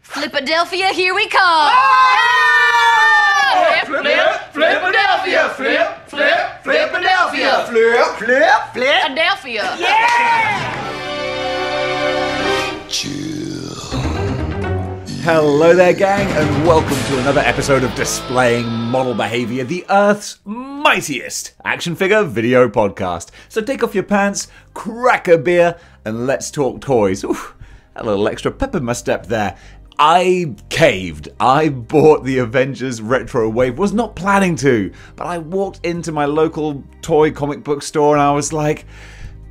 Flipadelphia, here we come! Flip, Flipadelphia, flip, Flipadelphia, Flipadelphia. Yeah! Hello there, gang, and welcome to another episode of Displaying Model Behaviour, the Earth's mightiest action figure video podcast. So take off your pants, crack a beer, and let's talk toys. Oof, a little extra pep in my step there. I caved. I bought the Avengers retro wave. Was not planning to, but I walked into my local toy comic book store and I was like,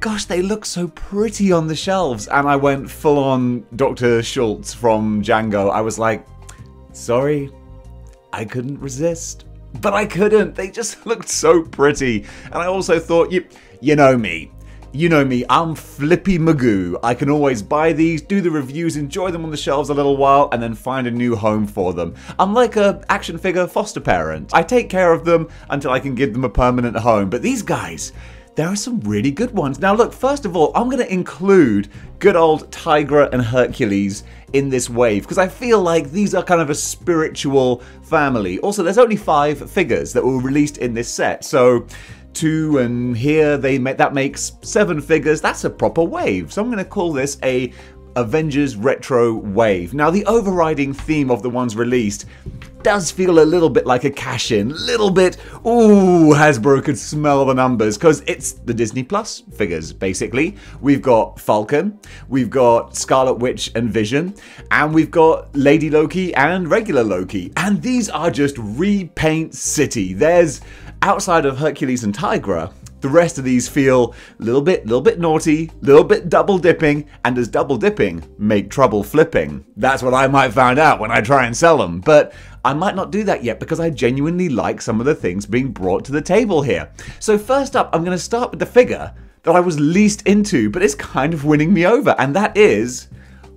gosh, they look so pretty on the shelves. And I went full on Dr. Schultz from Django. I was like, sorry, I couldn't resist. But I couldn't. They just looked so pretty. And I also thought, you know me. You know me, I'm Flippy Magoo. I can always buy these, do the reviews, enjoy them on the shelves a little while, and then find a new home for them. I'm like a action figure foster parent. I take care of them until I can give them a permanent home. But these guys, there are some really good ones. Now look, first of all, I'm going to include good old Tigra and Hercules in this wave, because I feel like these are kind of a spiritual family. Also, there's only 5 figures that were released in this set, so 2 and here that makes 7 figures. That's a proper wave. So I'm going to call this a Avengers retro wave. Now the overriding theme of the ones released does feel a little bit like a cash-in. Little bit, ooh, Hasbro could smell the numbers, because it's the Disney Plus figures, basically. We've got Falcon, we've got Scarlet Witch and Vision, and we've got Lady Loki and regular Loki. And these are just repaint city. There's, outside of Hercules and Tigra, the rest of these feel a little bit naughty, little bit double dipping, and does double dipping make trouble flipping? That's what I might find out when I try and sell them, but I might not do that yet because I genuinely like some of the things being brought to the table here. So first up, I'm going to start with the figure that I was least into, but it's kind of winning me over, and that is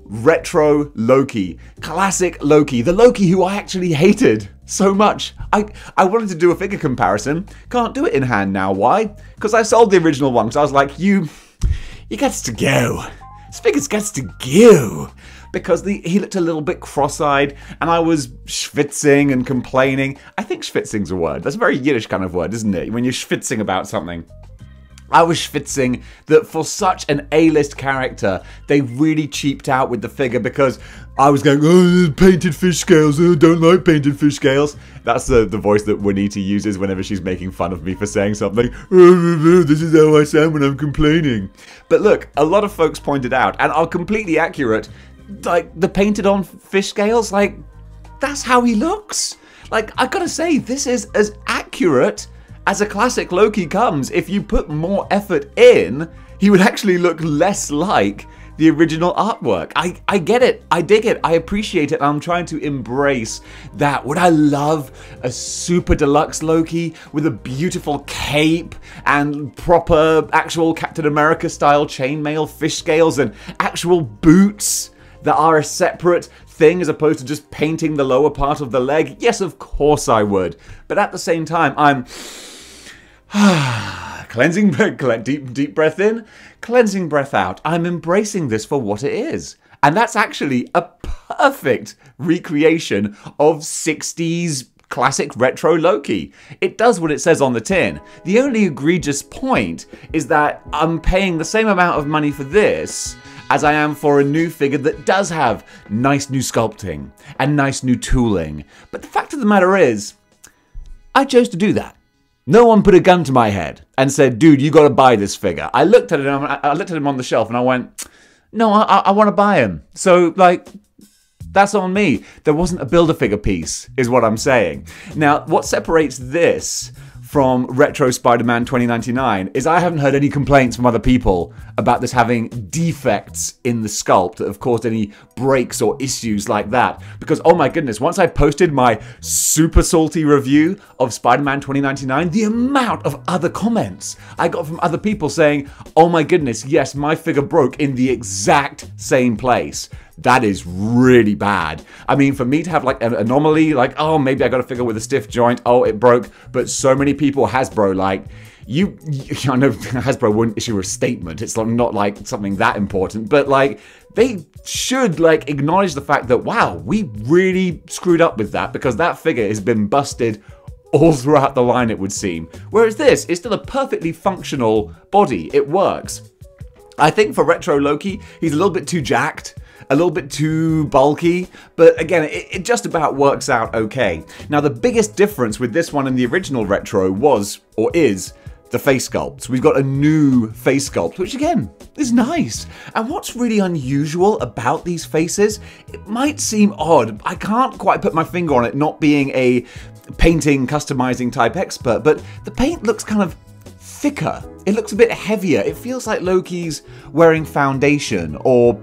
retro Loki. Classic Loki. The Loki who I actually hated so much. I wanted to do a figure comparison. Can't do it in hand now. Why? Because I sold the original one. So I was like, you gets to go. This figure's gets to go. Because he looked a little bit cross-eyed, and I was schwitzing and complaining. I think schwitzing's a word. That's a very Yiddish kind of word, isn't it? When you're schwitzing about something. I was schwitzing that for such an A-list character, they really cheaped out with the figure, because I was going, oh, painted fish scales, oh, don't like painted fish scales. That's the voice that Juanita uses whenever she's making fun of me for saying something. Oh, this is how I sound when I'm complaining. But look, a lot of folks pointed out, and are completely accurate, like, the painted on fish scales, like, that's how he looks. Like, I gotta say, this is as accurate as a classic Loki comes. If you put more effort in, he would actually look less like the original artwork. I get it, I dig it, I appreciate it, I'm trying to embrace that. Would I love a super deluxe Loki with a beautiful cape and proper actual Captain America style chainmail fish scales and actual boots that are a separate thing as opposed to just painting the lower part of the leg? Yes, of course I would. But at the same time, I'm cleansing, deep breath in, cleansing breath out. I'm embracing this for what it is. And that's actually a perfect recreation of 60s classic retro Loki. It does what it says on the tin. The only egregious point is that I'm paying the same amount of money for this as I am for a new figure that does have nice new sculpting and nice new tooling. But the fact of the matter is, I chose to do that. No one put a gun to my head and said, dude, you gotta buy this figure. I looked at him on the shelf and I went, no, I want to buy him. So, like, that's on me. There wasn't a Build-A-Figure piece, is what I'm saying. Now, what separates this from Retro Spider-Man 2099 is I haven't heard any complaints from other people about this having defects in the sculpt that have caused any breaks or issues like that. Because, oh my goodness, once I posted my super salty review of Spider-Man 2099, the amount of other comments I got from other people saying, oh my goodness, yes, my figure broke in the exact same place. That is really bad. I mean, for me to have like an anomaly, like, oh, maybe I got a figure with a stiff joint, oh, it broke, but so many people, Hasbro, like, I know Hasbro wouldn't issue a statement, it's not like something that important, but like, they should like acknowledge the fact that, wow, we really screwed up with that, because that figure has been busted all throughout the line, it would seem. Whereas this is still a perfectly functional body. It works. I think for Retro Loki, he's a little bit too jacked, a little bit too bulky, but again, it just about works out okay. Now, the biggest difference with this one and the original Retro was, or is, the face sculpt. We've got a new face sculpt, which again, is nice. And what's really unusual about these faces, it might seem odd, I can't quite put my finger on it, not being a painting, customizing type expert, but the paint looks kind of thicker. It looks a bit heavier. It feels like Loki's wearing foundation, or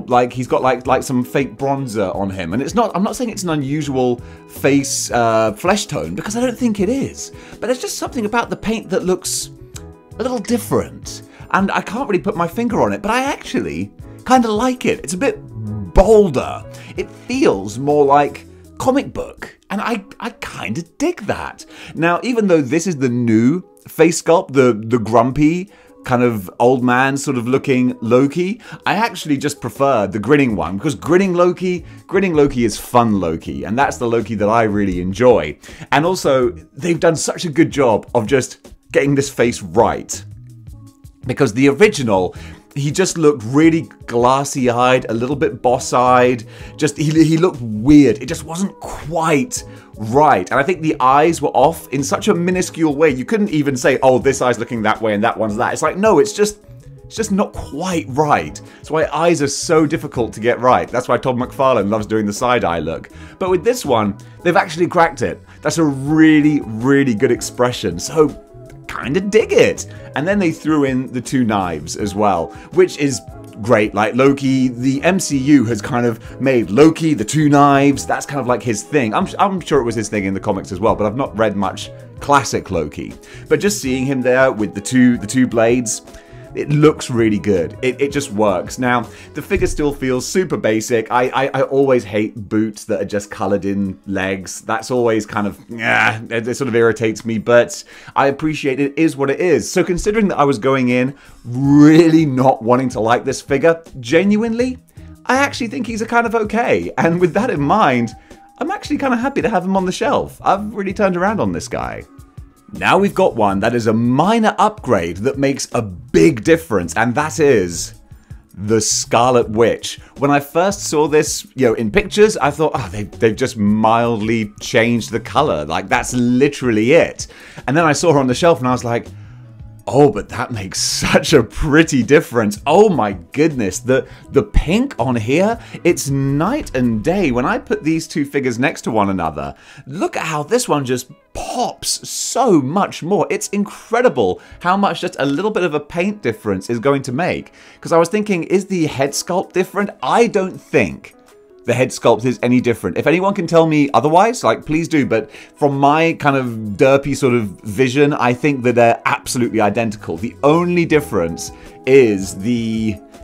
like he's got like some fake bronzer on him. And it's not, I'm not saying it's an unusual face flesh tone, because I don't think it is. But there's just something about the paint that looks a little different. And I can't really put my finger on it, but I actually kind of like it. It's a bit bolder. It feels more like comic book. And I kind of dig that. Now, even though this is the new face sculpt, the grumpy, kind of old man sort of looking Loki, I actually just prefer the grinning one, because grinning Loki is fun Loki, and that's the Loki that I really enjoy. And also, they've done such a good job of just getting this face right, because the original, he just looked really glassy-eyed, a little bit boss-eyed. Just he looked weird. It just wasn't quite right. And I think the eyes were off in such a minuscule way. You couldn't even say, oh, this eye's looking that way and that one's that. It's like, no, it's just not quite right. That's why eyes are so difficult to get right. That's why Todd McFarlane loves doing the side-eye look. But with this one, they've actually cracked it. That's a really, really good expression. So kind of dig it. And then they threw in the two knives as well, which is great. Like Loki, the MCU has kind of made Loki the two knives. That's kind of like his thing. I'm sure it was his thing in the comics as well, but I've not read much classic Loki. But just seeing him there with the two blades, it looks really good. It just works. Now, the figure still feels super basic. I always hate boots that are just coloured in legs. That's always kind of, it sort of irritates me, but I appreciate it is what it is. So considering that I was going in really not wanting to like this figure, genuinely, I actually think he's a kind of okay. And with that in mind, I'm actually kind of happy to have him on the shelf. I've really turned around on this guy. Now we've got one that is a minor upgrade that makes a big difference, and that is the Scarlet Witch. When I first saw this, in pictures, I thought, oh, they've just mildly changed the color. Like, that's literally it. And then I saw her on the shelf and I was like, oh, but that makes such a pretty difference. Oh my goodness, the pink on here, it's night and day. When I put these two figures next to one another, look at how this one just pops so much more. It's incredible how much just a little bit of a paint difference is going to make. Because I was thinking, is the head sculpt different? I don't think the head sculpt is any different. If anyone can tell me otherwise, like, please do. But from my kind of derpy sort of vision, I think that they're absolutely identical. The only difference is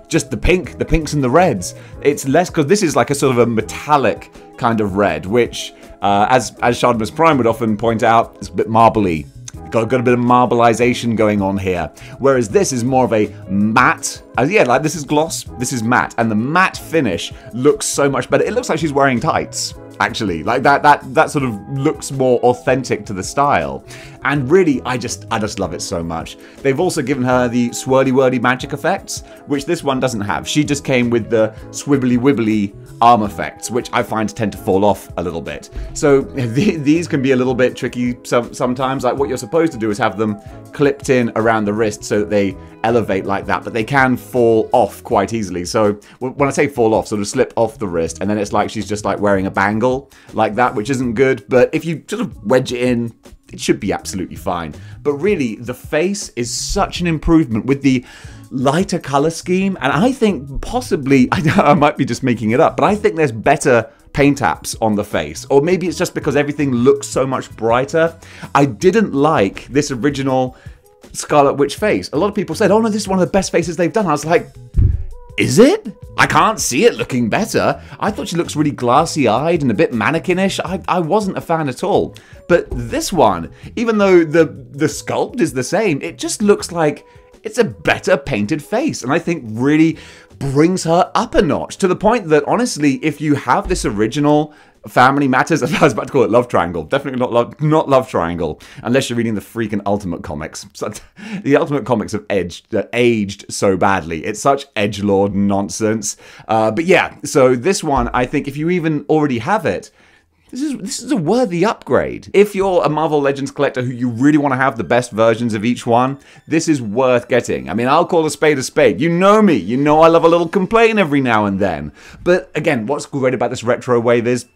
just the pinks and the reds. It's less, because this is like a sort of a metallic kind of red, which, as Shardmas Prime would often point out, is a bit marbly. Got a bit of marbleization going on here. Whereas this is more of a matte. Like this is gloss, this is matte. And the matte finish looks so much better. It looks like she's wearing tights, actually. Like that sort of looks more authentic to the style. And really, I just love it so much. They've also given her the swirly-whirly magic effects, which this one doesn't have. She just came with the swibbly-wibbly arm effects, which I find tend to fall off a little bit. So these can be a little bit tricky sometimes. Like, what you're supposed to do is have them clipped in around the wrist so that they elevate like that, but they can fall off quite easily. So when I say fall off, sort of slip off the wrist, and then it's like she's just like wearing a bangle like that, which isn't good. But if you sort of wedge it in, it should be absolutely fine. But really, the face is such an improvement with the lighter color scheme, and I think possibly, I might be just making it up, but I think there's better paint apps on the face, or maybe it's just because everything looks so much brighter. I didn't like this original Scarlet Witch face. A lot of people said, oh no, this is one of the best faces they've done. I was like, is it? I can't see it looking better. I thought she looks really glassy-eyed and a bit mannequinish. I wasn't a fan at all. But this one, even though the sculpt is the same, it just looks like it's a better painted face. And I think really brings her up a notch to the point that, honestly, if you have this original Family Matters, I was about to call it Love Triangle. Definitely not Love Triangle, unless you're reading the freaking Ultimate Comics. So, the Ultimate Comics have aged so badly. It's such edgelord nonsense. But yeah, so this one, I think if you even already have it, this is a worthy upgrade. If you're a Marvel Legends collector who you really want to have the best versions of each one, this is worth getting. I mean, I'll call a spade a spade. You know me. You know I love a little complaint every now and then. But again, what's great about this retro wave is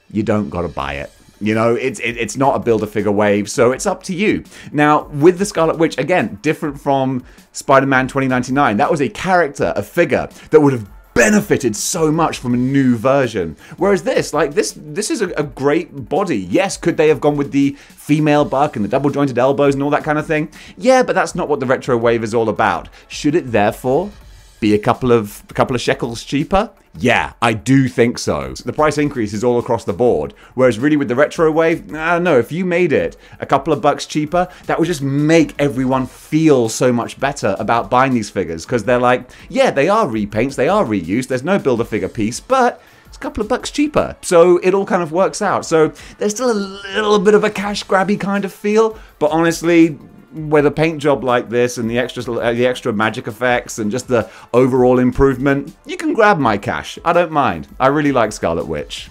you don't got to buy it. You know, it's not a Build-A-Figure wave, so it's up to you. Now, with the Scarlet Witch, again, different from Spider-Man 2099, that was a character, a figure, that would have benefited so much from a new version. Whereas this is a great body. Yes, could they have gone with the female buck and the double jointed elbows and all that kind of thing? Yeah, but that's not what the retro wave is all about. Should it therefore be a couple of shekels cheaper? Yeah, I do think so. The price increase is all across the board. Whereas really with the retro wave, I don't know, if you made it a couple of bucks cheaper, that would just make everyone feel so much better about buying these figures. Because they're like, yeah, they are repaints, they are reused, there's no Build-A-Figure piece, but it's a couple of bucks cheaper. So it all kind of works out. So there's still a little bit of a cash grabby kind of feel, but honestly, with a paint job like this and the extra magic effects and just the overall improvement, you can grab my cash. I don't mind. I really like Scarlet Witch.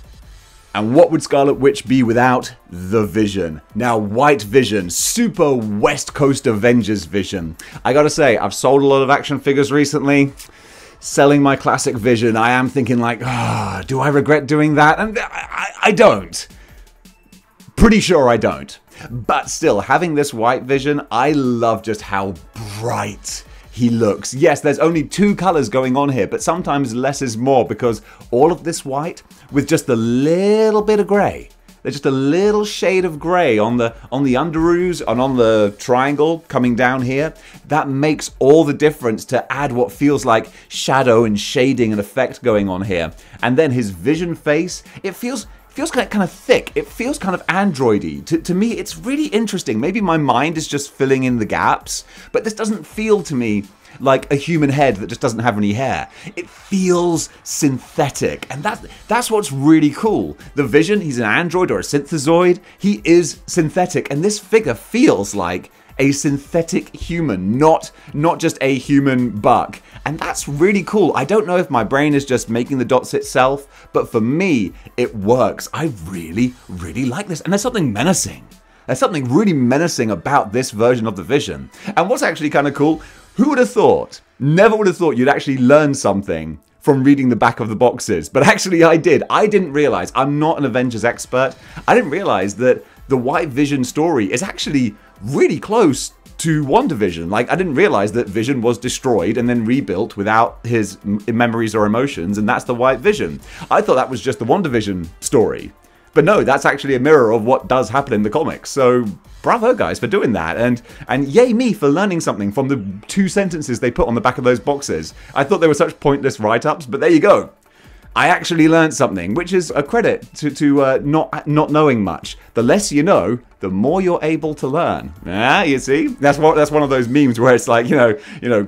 And what would Scarlet Witch be without the Vision? Now, White Vision, super West Coast Avengers Vision. I gotta say, I've sold a lot of action figures recently. Selling my classic Vision, I am thinking like, do I regret doing that? And I don't. Pretty sure I don't. But still, having this White Vision, I love just how bright he looks. Yes, there's only 2 colors going on here, but sometimes less is more because all of this white with just a little bit of gray. There's just a little shade of gray on the underoos and on the triangle coming down here. That makes all the difference to add what feels like shadow and shading and effect going on here. And then his Vision face, it feels kind of thick. It feels kind of androidy. To me, it's really interesting. Maybe my mind is just filling in the gaps, but this doesn't feel to me like a human head that just doesn't have any hair. It feels synthetic, and that's what's really cool. The Vision, he's an android or a synthezoid. He is synthetic, and this figure feels like a synthetic human, not just a human buck. And that's really cool. I don't know if my brain is just making the dots itself, but for me, it works. I really, really like this. And there's something menacing. There's something really menacing about this version of the Vision. And what's actually kind of cool, who would have thought? Never would have thought you'd actually learn something from reading the back of the boxes. But actually I did. I didn't realize, I'm not an Avengers expert, I didn't realize that the White Vision story is actually really close to WandaVision. Like, I didn't realize that Vision was destroyed and then rebuilt without his memories or emotions, and that's the White Vision. I thought that was just the WandaVision story. But no, that's actually a mirror of what does happen in the comics. So bravo, guys, for doing that. And yay me for learning something from the 2 sentences they put on the back of those boxes. I thought they were such pointless write-ups, but there you go. I actually learned something, which is a credit to not knowing much. The less you know, the more you're able to learn. Yeah, you see? That's one of those memes where it's like, you know,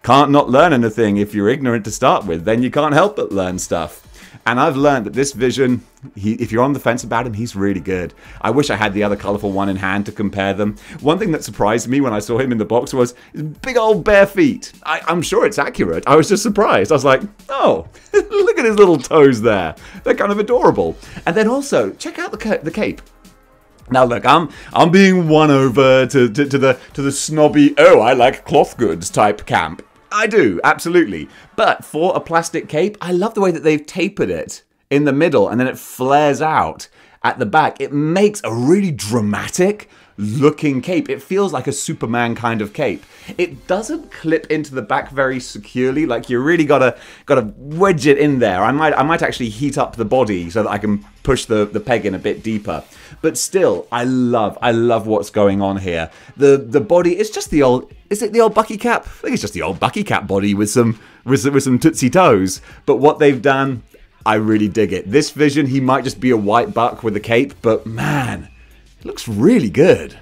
can't not learn anything if you're ignorant to start with. Then you can't help but learn stuff. And I've learned that this Vision, if you're on the fence about him, he's really good. I wish I had the other colourful one in hand to compare them. One thing that surprised me when I saw him in the box was his big old bare feet. I'm sure it's accurate. I was just surprised. I was like, oh, look at his little toes there. They're kind of adorable. And then also, check out the cape. Now look, I'm being won over to the snobby, oh, I like cloth goods type camp. I do, absolutely. But for a plastic cape, I love the way that they've tapered it in the middle and then it flares out at the back. It makes a really dramatic looking cape. It feels like a Superman kind of cape. It doesn't clip into the back very securely. Like, you really gotta wedge it in there. I might actually heat up the body so that I can push the peg in a bit deeper. But still, I love what's going on here. The body, it's just the old, is it the old Bucky cap? I think it's just the old Bucky cap body with some tootsie toes. But what they've done, I really dig it. This Vision, he might just be a white buck with a cape, but man, it looks really good.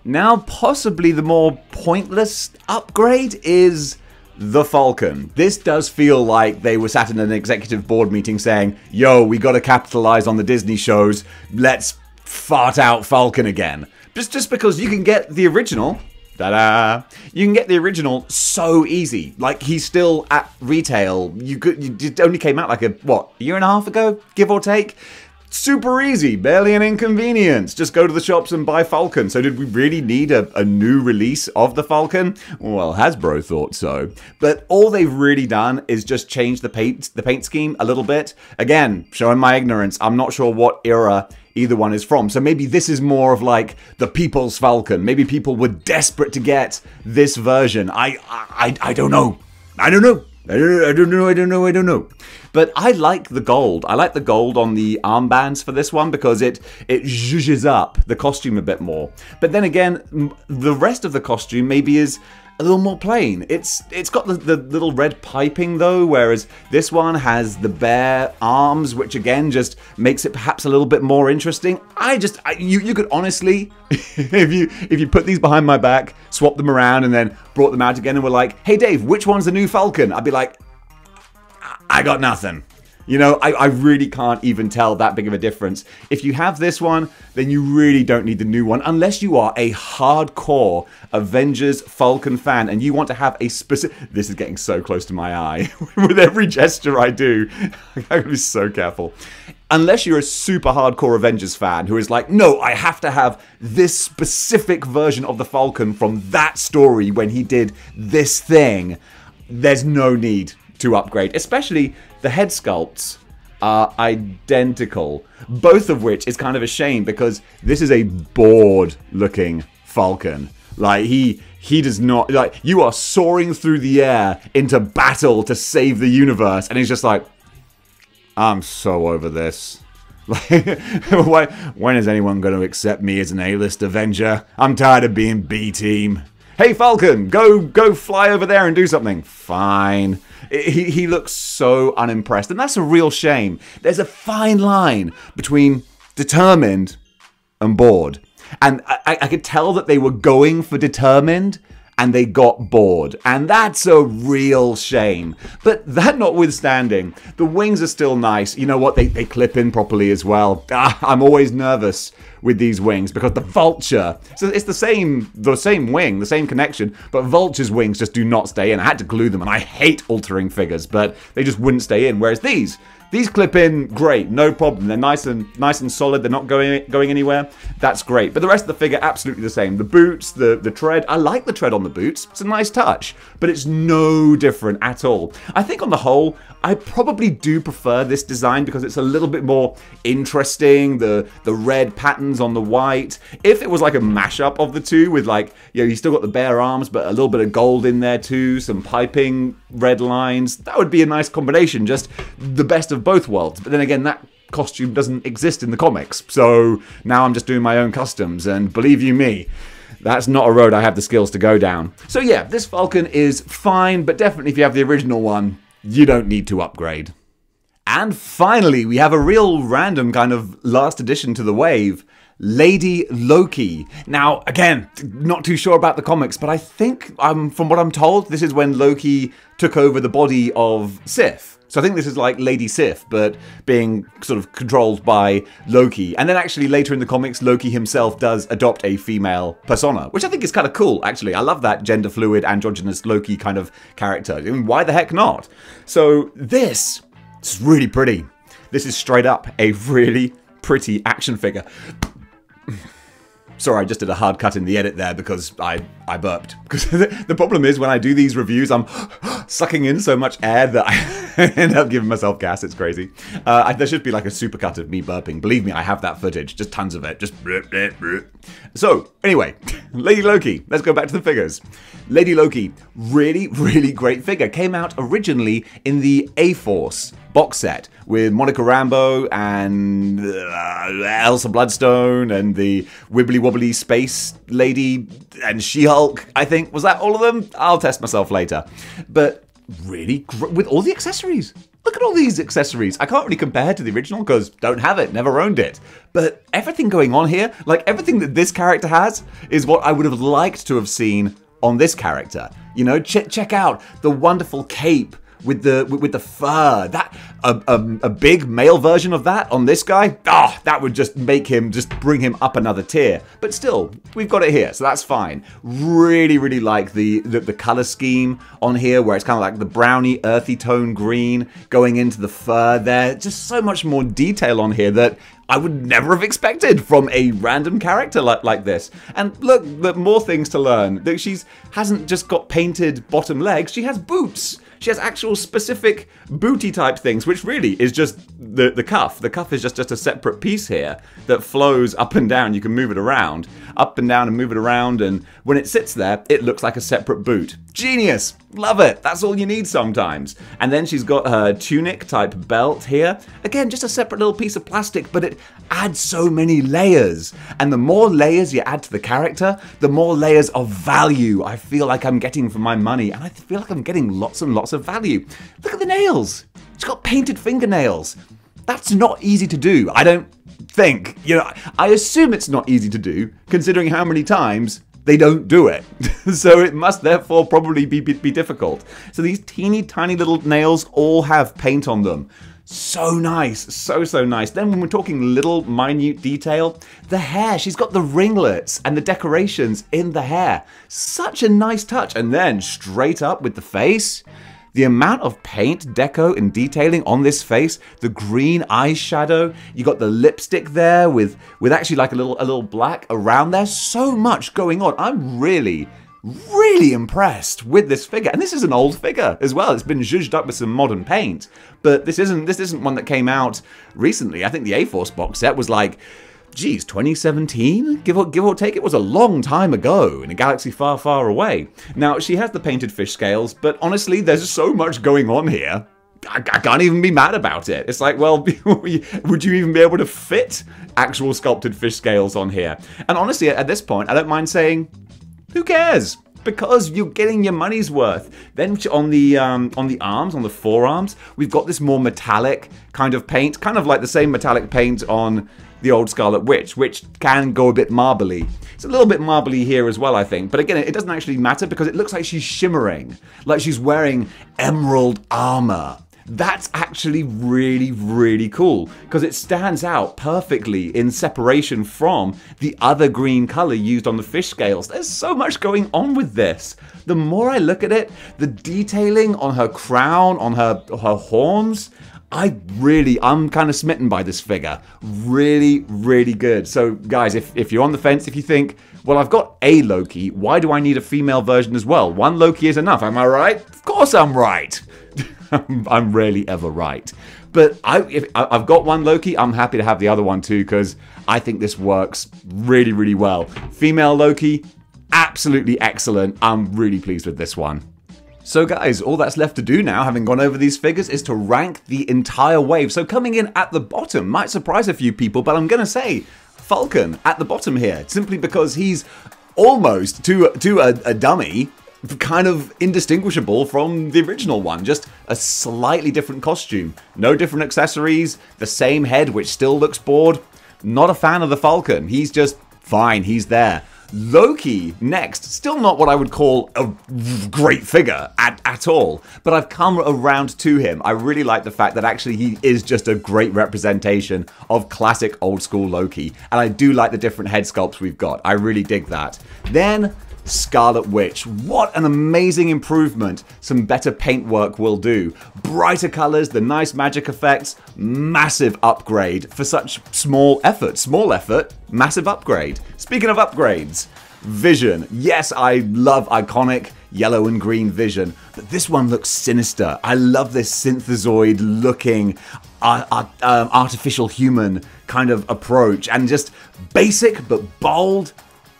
Now, possibly the more pointless upgrade is the Falcon. This does feel like they were sat in an executive board meeting saying, yo, we gotta capitalize on the Disney shows, let's fart out Falcon again. Just because you can get the original, ta-da, you can get the original so easy. Like, he's still at retail. It only came out like a year and a half ago, give or take? Super easy, barely an inconvenience. Just go to the shops and buy Falcon. So did we really need a new release of the Falcon? Well, Hasbro thought so. But all they've really done is just change the paint scheme a little bit. Again, showing my ignorance, I'm not sure what era either one is from. So maybe this is more of like the People's Falcon. Maybe people were desperate to get this version. I don't know. I don't know. But I like the gold. I like the gold on the armbands for this one because it zhuzhes up the costume a bit more. But then again, the rest of the costume maybe is a little more plain. It's got the little red piping though, whereas this one has the bare arms, which again just makes it perhaps a little bit more interesting. You could honestly, if you put these behind my back, swap them around, and then brought them out again, and were like, "Hey Dave, which one's the new Falcon?" I'd be like, I got nothing. You know, I really can't even tell that big of a difference. If you have this one, then you really don't need the new one, unless you are a hardcore Avengers Falcon fan and you want to have a specific... This is getting so close to my eye. With every gesture I do, I gotta be so careful. Unless you're a super hardcore Avengers fan who is like, no, I have to have this specific version of the Falcon from that story when he did this thing, there's no need to upgrade. Especially the head sculpts are identical, both of which is kind of a shame because this is a bored looking Falcon. Like he does not, like, you are soaring through the air into battle to save the universe, and he's just like, I'm so over this. Like, when is anyone going to accept me as an A-list Avenger? I'm tired of being B-team. Hey Falcon, go fly over there and do something. Fine. He looks so unimpressed, and that's a real shame. There's a fine line between determined and bored. And I could tell that they were going for determined, and they got bored. And that's a real shame. But that notwithstanding, the wings are still nice. You know what? They clip in properly as well. I'm always nervous with these wings because the Vulture, so it's the same wing, the same connection, but Vulture's wings just do not stay in. I had to glue them, and I hate altering figures, but they just wouldn't stay in. Whereas these clip in great, no problem. They're nice and solid. They're not going anywhere. That's great. But the rest of the figure, absolutely the same. The boots, the tread. I like the tread on the boots. It's a nice touch, but it's no different at all. I think on the whole, I probably do prefer this design because it's a little bit more interesting. The red patterns on the white. If it was like a mashup of the two with, like, you know, you still got the bare arms, but a little bit of gold in there too, some piping red lines, that would be a nice combination. Just the best of both worlds. But then again, that costume doesn't exist in the comics, so now I'm just doing my own customs, and believe you me, that's not a road I have the skills to go down. So yeah, this Falcon is fine, but definitely if you have the original one, you don't need to upgrade. And finally, we have a real random kind of last addition to the wave, Lady Loki. Now, again, not too sure about the comics, but I think, from what I'm told, this is when Loki took over the body of Sif. So I think this is like Lady Sif, but being sort of controlled by Loki. And then actually later in the comics, Loki himself does adopt a female persona, which I think is kind of cool, actually. I love that gender fluid, androgynous Loki kind of character. I mean, why the heck not? So this is really pretty. This is straight up a really pretty action figure. Sorry, I just did a hard cut in the edit there because I burped. Because the problem is when I do these reviews, I'm sucking in so much air that I end up giving myself gas. It's crazy. There should be like a supercut of me burping. Believe me, I have that footage. Just tons of it. Just So, anyway, Lady Loki. Let's go back to the figures. Lady Loki, really, really great figure. Came out originally in the A-Force box set with Monica Rambeau and Elsa Bloodstone and the Wibbly Wobbly Space Lady and She-Hulk, I think. Was that all of them? I'll test myself later. But really, with all the accessories. Look at all these accessories. I can't really compare to the original because don't have it, never owned it. But everything going on here, like everything that this character has, is what I would have liked to have seen on this character. You know, check out the wonderful cape with the fur. That a big male version of that on this guy. That would just bring him up another tier. But still, we've got it here, so that's fine. Really like the color scheme on here, where it's kind of like the browny, earthy tone green going into the fur there. Just so much more detail on here that I would never have expected from a random character like this. And look, more things to learn. She hasn't just got painted bottom legs, she has boots. She has actual specific booty type things, which really is just the cuff. The cuff is just a separate piece here that flows up and down. You can move it around, up and down and move it around, and when it sits there, it looks like a separate boot. Genius! Love it! That's all you need sometimes. And then she's got her tunic type belt here. Again, just a separate little piece of plastic, but it adds so many layers. And the more layers you add to the character, the more layers of value I feel like I'm getting for my money. And I feel like I'm getting lots and lots of value. Look at the nails! She's got painted fingernails. That's not easy to do. I don't think. You know, I assume it's not easy to do, considering how many times they don't do it. So it must therefore probably be difficult. So these teeny tiny little nails all have paint on them. So nice, so nice. Then when we're talking little minute detail, the hair, she's got the ringlets and the decorations in the hair. Such a nice touch. And then straight up with the face, the amount of paint, deco, and detailing on this face, the green eyeshadow, you got the lipstick there with actually like a little black around there. So much going on. I'm really impressed with this figure. And this is an old figure as well. It's been zhuzhed up with some modern paint. But this isn't one that came out recently. I think the A-Force box set was like, geez, 2017? Give or take, it was a long time ago in a galaxy far away. Now, she has the painted fish scales, but honestly, there's so much going on here. I can't even be mad about it. It's like, well, would you even be able to fit actual sculpted fish scales on here? And honestly, at this point, I don't mind saying, who cares? Because you're getting your money's worth. Then on the arms, on the forearms, we've got this more metallic kind of paint, kind of like the same metallic paint on the old Scarlet Witch, which can go a bit marbly. It's a little bit marbly here as well, I think. But again, it doesn't actually matter because it looks like she's shimmering, like she's wearing emerald armor. That's actually really cool because it stands out perfectly in separation from the other green color used on the fish scales. There's so much going on with this. The more I look at it, the detailing on her crown, on her horns, I'm kind of smitten by this figure. Really good. So guys, if you're on the fence, if you think, well, I've got a Loki, why do I need a female version as well? One Loki is enough, am I right? Of course I'm right. I'm rarely ever right. But if I've got one Loki, I'm happy to have the other one too, because I think this works really well. Female Loki, absolutely excellent. I'm really pleased with this one. So guys, all that's left to do now, having gone over these figures, is to rank the entire wave. So coming in at the bottom might surprise a few people, but I'm going to say Falcon at the bottom here, simply because he's almost, to a dummy, kind of indistinguishable from the original one. Just a slightly different costume. No different accessories, the same head, which still looks bored. Not a fan of the Falcon. He's just fine, he's there. Loki next, still not what I would call a great figure at all, but I've come around to him. I really like the fact that actually he is just a great representation of classic old school Loki, and I do like the different head sculpts we've got. I really dig that. Then Scarlet Witch. What an amazing improvement some better paintwork will do. Brighter colors, the nice magic effects, massive upgrade for such small effort. Small effort, massive upgrade. Speaking of upgrades, Vision. Yes, I love iconic yellow and green Vision, but this one looks sinister. I love this synthezoid looking artificial human kind of approach, and just basic but bold.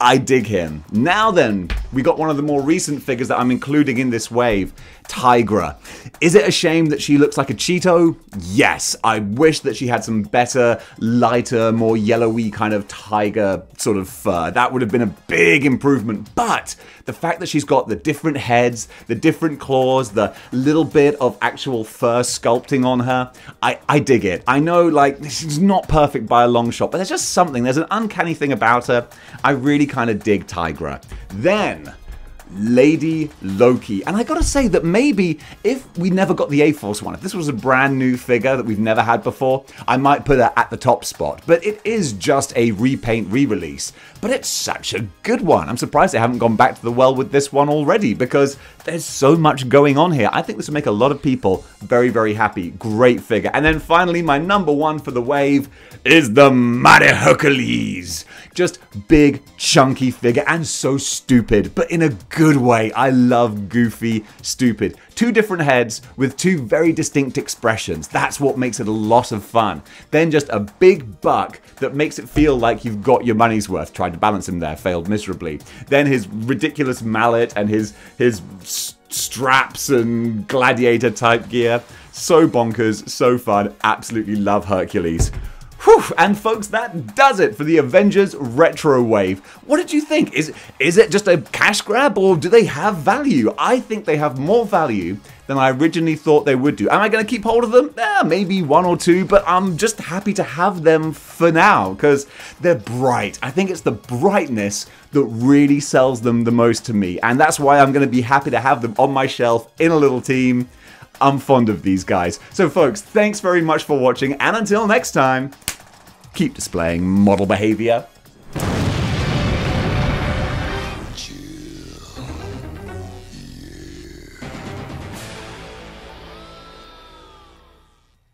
I dig him. Now then, we got one of the more recent figures that I'm including in this wave, Tigra. Is it a shame that she looks like a Cheeto? Yes. I wish that she had some better, lighter, more yellowy kind of tiger sort of fur. That would have been a big improvement. But the fact that she's got the different heads, the different claws, the little bit of actual fur sculpting on her, I dig it. I know, like, she's not perfect by a long shot, but there's just something. There's an uncanny thing about her. I really kind of dig Tigra. Then, Lady Loki. And I gotta say that maybe if we never got the A-Force one, if this was a brand new figure that we've never had before, I might put her at the top spot. But it is just a repaint re-release. But it's such a good one. I'm surprised they haven't gone back to the well with this one already, because there's so much going on here. I think this will make a lot of people very, very happy. Great figure. And then finally, my number one for the wave is the Mighty Hercules. Just big, chunky figure, and so stupid, but in a good way. I love goofy, stupid. Two different heads with two very distinct expressions. That's what makes it a lot of fun. Then just a big buck that makes it feel like you've got your money's worth. Tried to balance him there, failed miserably. Then his ridiculous mallet and his straps and gladiator type gear. So bonkers, so fun. Absolutely love Hercules. Whew, and folks, that does it for the Avengers Retro Wave. What did you think? Is it just a cash grab, or do they have value? I think they have more value than I originally thought they would do. Am I going to keep hold of them? Maybe one or two, but I'm just happy to have them for now, because they're bright. I think it's the brightness that really sells them the most to me, and that's why I'm going to be happy to have them on my shelf in a little team. I'm fond of these guys. So folks, thanks very much for watching, and until next time, keep displaying model behavior.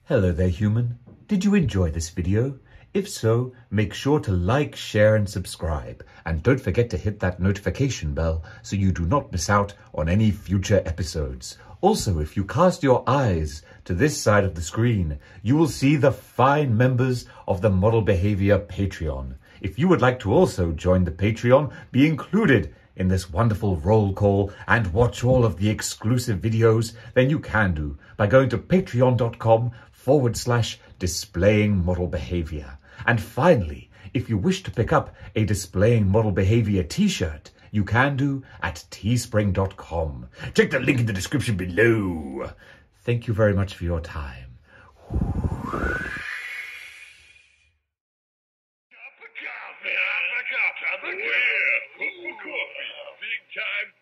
Hello there, human. Did you enjoy this video? If so, make sure to like, share and subscribe. And don't forget to hit that notification bell so you do not miss out on any future episodes. Also, if you cast your eyes to this side of the screen, you will see the fine members of the Model Behavior Patreon. If you would like to also join the Patreon, be included in this wonderful roll call and watch all of the exclusive videos, then you can do by going to patreon.com/displaying model behavior. And finally, if you wish to pick up a Displaying Model Behavior t-shirt, you can do at teespring.com. Check the link in the description below. Thank you very much for your time. Cup of coffee. Big time.